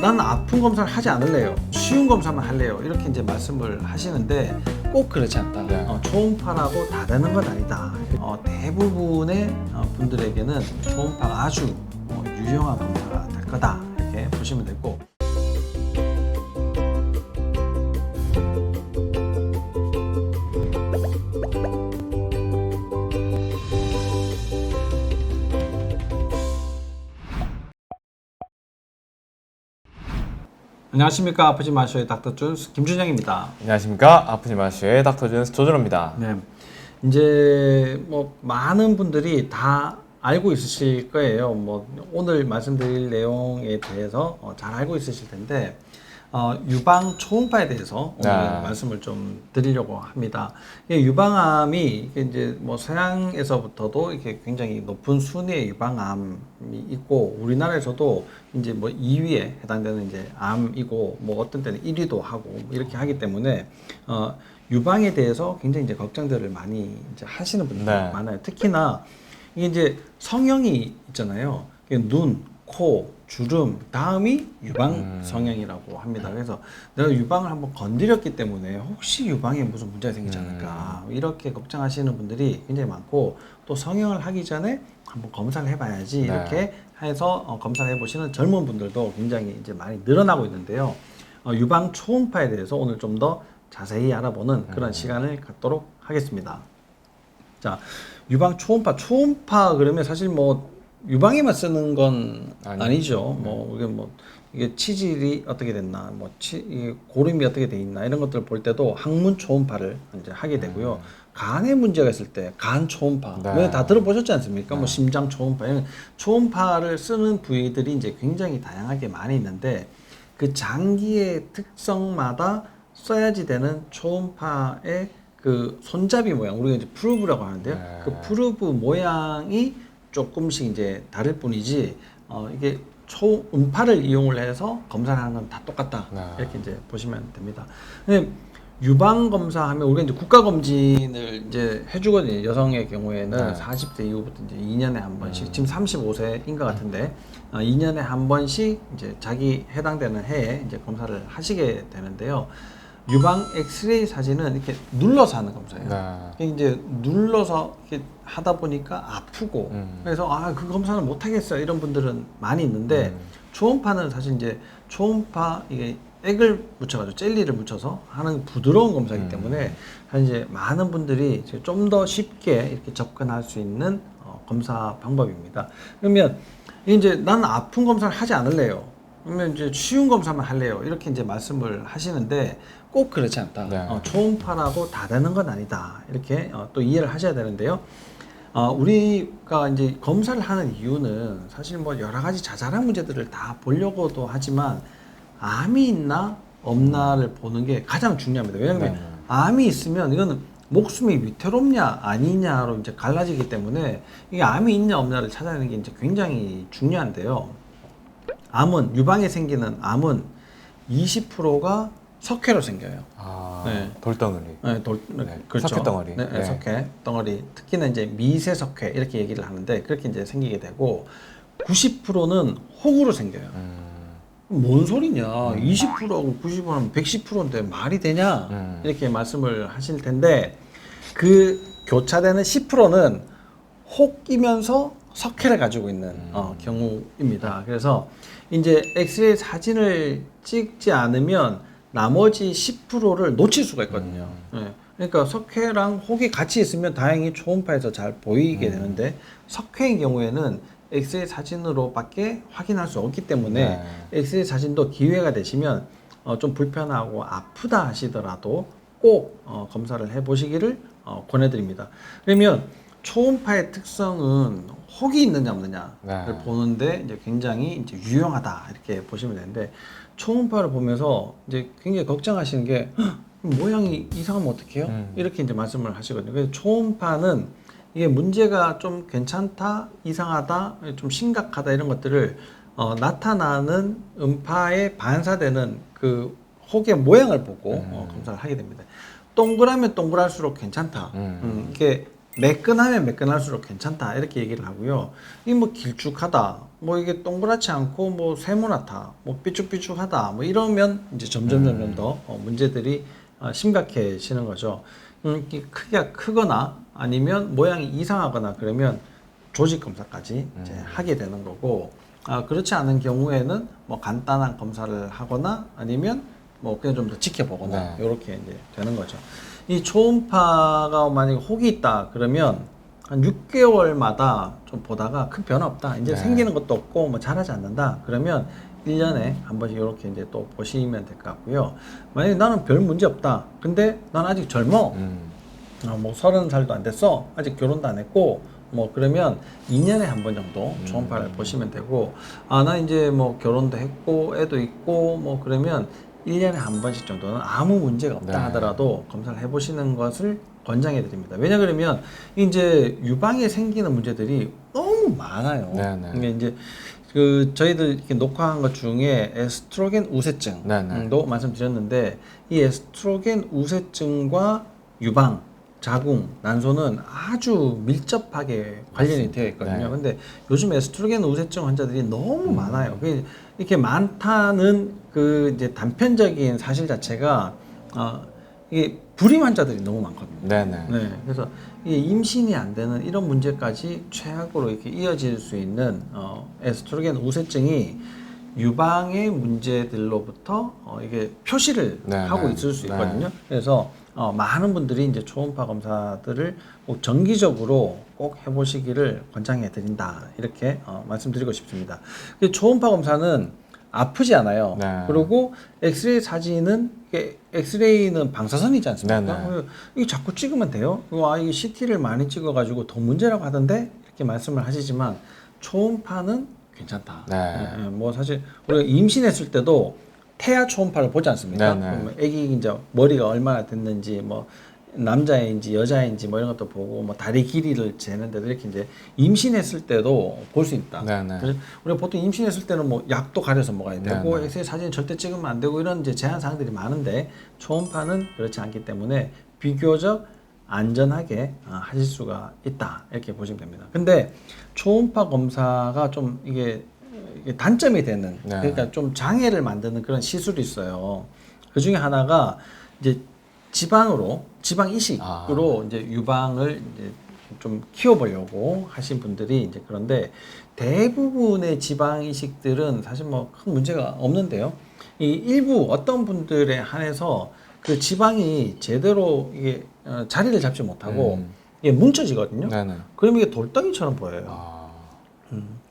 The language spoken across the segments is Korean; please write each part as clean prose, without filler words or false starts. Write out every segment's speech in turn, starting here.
난 아픈 검사를 하지 않을래요. 쉬운 검사만 할래요. 이렇게 이제 말씀을 하시는데 꼭 그렇지 않다. 네. 초음파라고 다 되는 건 아니다. 대부분의 분들에게는 초음파가 아주 유용한 검사가 될 거다. 이렇게 보시면 되고. 안녕하십니까. 아프지 마쇼의 닥터 준스 김준영입니다. 안녕하십니까. 아프지 마쇼의 닥터 준스 조준호입니다. 네, 이제 뭐 많은 분들이 다 알고 있으실 거예요. 뭐 오늘 말씀드릴 내용에 대해서 잘 알고 있으실 텐데 유방 초음파에 대해서 오늘 말씀을 좀 드리려고 합니다. 유방암이 이제 뭐 서양에서부터도 이렇게 굉장히 높은 순위의 유방암이 있고 우리나라에서도 이제 뭐 2위에 해당되는 이제 암이고 뭐 어떤 때는 1위도 하고 이렇게 하기 때문에 유방에 대해서 굉장히 이제 걱정들을 많이 이제 하시는 분들이 많아요. 특히나 이게 이제 성형이 있잖아요. 눈, 코, 주름, 다음이 유방 성형이라고 합니다. 그래서 내가 유방을 한번 건드렸기 때문에 혹시 유방에 무슨 문제가 생기지 않을까 이렇게 걱정하시는 분들이 굉장히 많고 또 성형을 하기 전에 한번 검사를 해봐야지 이렇게 해서 검사를 해보시는 젊은 분들도 굉장히 이제 많이 늘어나고 있는데요. 유방 초음파에 대해서 오늘 좀 더 자세히 알아보는 그런 시간을 갖도록 하겠습니다. 자, 유방 초음파 그러면 사실 뭐 유방에만 쓰는 건 아니죠. 이게 치질이 어떻게 됐나, 이게 고름이 어떻게 돼 있나 이런 것들을 볼 때도 항문 초음파를 이제 하게 되고요. 간에 문제가 있을 때 간 초음파, 다 들어보셨지 않습니까? 뭐 심장 초음파, 이런 초음파를 쓰는 부위들이 이제 굉장히 다양하게 많이 있는데 그 장기의 특성마다 써야지 되는 초음파의 그 손잡이 모양, 우리가 이제 프루브라고 하는데요. 그 프루브 모양이 조금씩 이제 다를 뿐이지 이게 초음파를 이용을 해서 검사를 하는 건 다 똑같다. 이렇게 이제 보시면 됩니다. 근데 유방 검사하면 우리가 이제 국가 검진을 이제 해주거든요. 여성의 경우에는 40대 이후부터 이제 2년에 한 번씩, 지금 35세인 것 같은데 2년에 한 번씩 이제 자기 해당되는 해에 이제 검사를 하시게 되는데요. 유방 엑스레이 사진은 이렇게 눌러서 하는 검사예요. 이제 눌러서 이렇게 하다 보니까 아프고 그래서 그 검사는 못 하겠어요 이런 분들은 많이 있는데 초음파는 사실 이제 초음파 이게 액을 묻혀가지고 젤리를 묻혀서 하는 부드러운 검사이기 때문에 이제 많은 분들이 좀 더 쉽게 이렇게 접근할 수 있는 검사 방법입니다. 그러면 이제 난 아픈 검사를 하지 않을래요. 그러면 이제 쉬운 검사만 할래요. 이렇게 이제 말씀을 하시는데 꼭 그렇지 않다. 초음파라고 다 되는 건 아니다. 이렇게 또 이해를 하셔야 되는데요. 우리가 이제 검사를 하는 이유는 사실 뭐 여러 가지 자잘한 문제들을 다 보려고도 하지만 암이 있나 없나를 보는 게 가장 중요합니다. 왜냐하면 암이 있으면 이거는 목숨이 위태롭냐 아니냐로 이제 갈라지기 때문에 이게 암이 있냐 없냐를 찾아내는 게 이제 굉장히 중요한데요. 암은 유방에 생기는 암은 20%가 석회로 생겨요. 돌덩어리. 그렇죠. 석회 덩어리. 석회 덩어리. 특히나 이제 미세 석회 이렇게 얘기를 하는데 그렇게 이제 생기게 되고 90%는 혹으로 생겨요. 뭔 소리냐? 20%하고 90%하면 110%인데 말이 되냐? 이렇게 말씀을 하실 텐데 그 교차되는 10%는 혹이면서 석회를 가지고 있는 경우입니다. 그래서 이제 엑스레이 사진을 찍지 않으면 나머지 10%를 놓칠 수가 있거든요. 그러니까 석회랑 혹이 같이 있으면 다행히 초음파에서 잘 보이게 되는데 석회의 경우에는 엑스레이 사진으로밖에 확인할 수 없기 때문에 엑스레이 사진도 기회가 되시면 좀 불편하고 아프다 하시더라도 꼭 검사를 해보시기를 권해드립니다. 그러면 초음파의 특성은 혹이 있느냐 없느냐를 보는데 이제 굉장히 이제 유용하다 이렇게 보시면 되는데 초음파를 보면서 이제 굉장히 걱정하시는 게 모양이 이상하면 어떡해요? 이렇게 이제 말씀을 하시거든요. 그래서 초음파는 이게 문제가 좀 괜찮다, 이상하다, 좀 심각하다 이런 것들을 나타나는 음파에 반사되는 그 혹의 모양을 보고 검사를 하게 됩니다. 동그라면 동그랄수록 괜찮다. 이게 매끈하면 매끈할수록 괜찮다 이렇게 얘기를 하고요. 이 뭐 길쭉하다, 뭐 이게 동그랗지 않고 뭐 세모나다, 뭐 삐쭉삐쭉하다, 뭐 이러면 이제 점점 더 문제들이 심각해지는 거죠. 이 크기가 크거나 아니면 모양이 이상하거나 그러면 조직 검사까지 이제 하게 되는 거고, 그렇지 않은 경우에는 뭐 간단한 검사를 하거나 아니면 뭐 그냥 좀 더 지켜보거나 이렇게 이제 되는 거죠. 이 초음파가 만약에 혹이 있다 그러면 한 6개월마다 좀 보다가 큰 변화 없다, 이제 생기는 것도 없고 뭐 자라지 않는다 그러면 1년에 한 번씩 이렇게 이제 또 보시면 될 것 같고요. 만약에 나는 별 문제 없다, 근데 난 아직 젊어, 뭐 30살도 안 됐어, 아직 결혼도 안 했고, 뭐 그러면 2년에 한 번 정도 초음파를 보시면 되고, 나 이제 뭐 결혼도 했고 애도 있고 뭐 그러면 1년에 한 번씩 정도는 아무 문제가 없다 하더라도 검사를 해보시는 것을 권장해 드립니다. 왜냐 그러면 이제 유방에 생기는 문제들이 너무 많아요. 이게 이제 그 저희들 이렇게 녹화한 것 중에 에스트로겐 우세증도 말씀드렸는데, 이 에스트로겐 우세증과 유방, 자궁, 난소는 아주 밀접하게 관련이 되어 있거든요. 근데 요즘 에스트로겐 우세증 환자들이 너무 많아요. 이렇게 많다는 그 이제 단편적인 사실 자체가 이게 불임 환자들이 너무 많거든요. 네, 그래서 이게 임신이 안 되는 이런 문제까지 최악으로 이렇게 이어질 수 있는 에스트로겐 우세증이 유방의 문제들로부터 이게 표시를 하고 있을 수 있거든요. 그래서 많은 분들이 이제 초음파 검사들을 꼭 정기적으로 꼭 해보시기를 권장해 드린다, 이렇게 말씀드리고 싶습니다. 초음파 검사는 아프지 않아요. 그리고 엑스레이 사진은, 엑스레이는 방사선이지 않습니까? 이거 자꾸 찍으면 돼요. 이게 CT를 많이 찍어가지고 더 문제라고 하던데 이렇게 말씀을 하시지만 초음파는 괜찮다. 뭐 사실 우리가 임신했을 때도 태아 초음파를 보지 않습니까? 아기 이제 머리가 얼마나 됐는지, 뭐 남자인지 여자인지 뭐 이런 것도 보고, 뭐 다리 길이를 재는데도 이렇게 이제 임신했을 때도 볼 수 있다. 그래서 우리가 보통 임신했을 때는 뭐 약도 가려서 먹어야 되고 엑스레이 사진 절대 찍으면 안 되고 이런 이제 제한 사항들이 많은데, 초음파는 그렇지 않기 때문에 비교적 안전하게 하실 수가 있다, 이렇게 보시면 됩니다. 근데 초음파 검사가 좀 이게 단점이 되는, 그러니까 좀 장애를 만드는 그런 시술이 있어요. 그 중에 하나가 이제 지방 이식으로 이제 유방을 이제 좀 키워보려고 하신 분들이 이제, 그런데 대부분의 지방 이식들은 사실 뭐 큰 문제가 없는데요. 이 일부 어떤 분들에 한해서 그 지방이 제대로 이게 자리를 잡지 못하고 이게 뭉쳐지거든요. 그러면 이게 돌덩이처럼 보여요.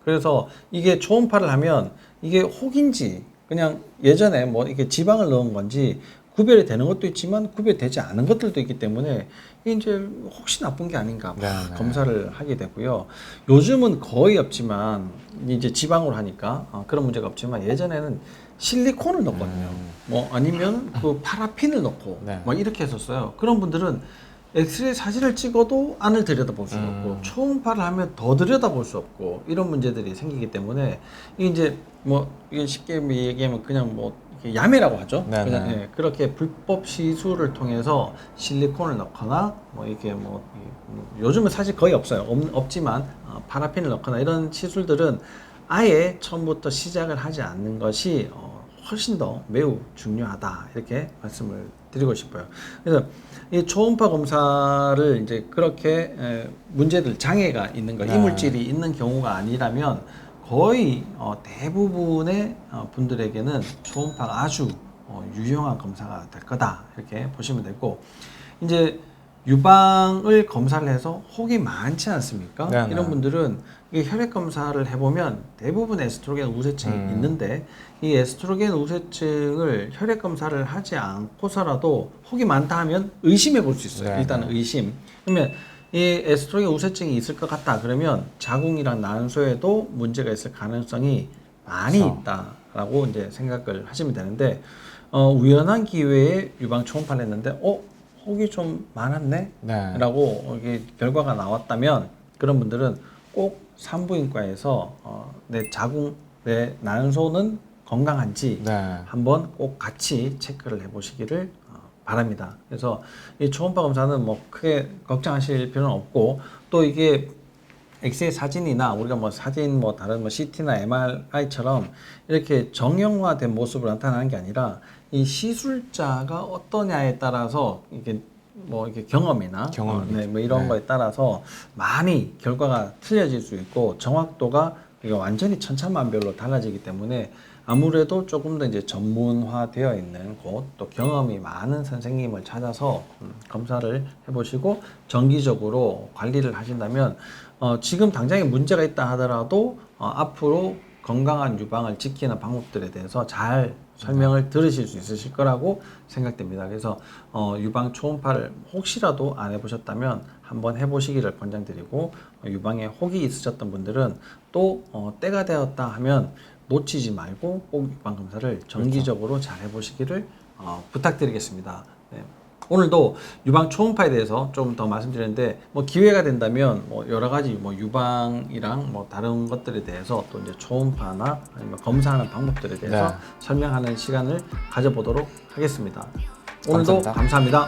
그래서 이게 초음파를 하면 이게 혹인지 그냥 예전에 뭐 이게 지방을 넣은 건지 구별이 되는 것도 있지만 구별되지 않은 것들도 있기 때문에 이게 이제 혹시 나쁜 게 아닌가 검사를 하게 되고요. 요즘은 거의 없지만 이제 지방으로 하니까 그런 문제가 없지만, 예전에는 실리콘을 넣었거든요. 뭐 아니면 그 파라핀을 넣고 뭐 이렇게 했었어요. 그런 분들은 엑스레이 사진을 찍어도 안을 들여다볼 수 없고, 초음파를 하면 더 들여다볼 수 없고, 이런 문제들이 생기기 때문에 이게 이제 뭐 이게 쉽게 얘기하면 그냥 뭐 야매라고 하죠. 그냥 그렇게 불법 시술을 통해서 실리콘을 넣거나 뭐 이게 뭐 요즘은 사실 거의 없어요. 없지만 파라핀을 넣거나 이런 시술들은 아예 처음부터 시작을 하지 않는 것이 훨씬 더 매우 중요하다, 이렇게 말씀을 드리고 싶어요. 그래서 이 초음파 검사를 이제 그렇게 문제들, 장애가 있는 거, 이물질이 있는 경우가 아니라면 거의 대부분의 분들에게는 초음파가 아주 유용한 검사가 될 거다, 이렇게 보시면 되고, 이제 유방을 검사를 해서 혹이 많지 않습니까? 이런 분들은 이 혈액 검사를 해보면 대부분 에스트로겐 우세증이 있는데, 이 에스트로겐 우세증을 혈액 검사를 하지 않고서라도 혹이 많다 하면 의심해 볼 수 있어요. 일단은 의심. 그러면 이 에스트로겐 우세증이 있을 것 같다 그러면 자궁이랑 난소에도 문제가 있을 가능성이 많이 있다라고 이제 생각을 하시면 되는데, 우연한 기회에 유방 초음파를 했는데 혹이 좀 많았네? 라고 이게 결과가 나왔다면, 그런 분들은 꼭 산부인과에서 내 자궁, 내 난소는 건강한지 한번 꼭 같이 체크를 해보시기를 바랍니다. 그래서 이 초음파 검사는 뭐 크게 걱정하실 필요는 없고, 또 이게 엑스레이 사진이나 우리가 뭐 사진 뭐 다른 뭐 CT나 MRI처럼 이렇게 정형화된 모습으로 나타나는 게 아니라 이 시술자가 어떠냐에 따라서 이게 뭐 이렇게 경험이나 뭐 이런 거에 따라서 많이 결과가 틀려질 수 있고, 정확도가 이게 완전히 천차만별로 달라지기 때문에 아무래도 조금 더 이제 전문화되어 있는 곳, 또 경험이 많은 선생님을 찾아서 검사를 해보시고 정기적으로 관리를 하신다면 지금 당장에 문제가 있다 하더라도 앞으로 건강한 유방을 지키는 방법들에 대해서 잘 설명을 들으실 수 있으실 거라고 생각됩니다. 그래서 유방 초음파를 혹시라도 안 해보셨다면 한번 해보시기를 권장드리고, 유방에 혹이 있으셨던 분들은 또 때가 되었다 하면 놓치지 말고 꼭 유방 검사를 정기적으로 잘 해보시기를 부탁드리겠습니다. 네. 오늘도 유방 초음파에 대해서 좀 더 말씀드렸는데, 뭐 기회가 된다면 뭐 여러 가지 뭐 유방이랑 뭐 다른 것들에 대해서 또 이제 초음파나 아니면 검사하는 방법들에 대해서 설명하는 시간을 가져보도록 하겠습니다. 오늘도 감사합니다.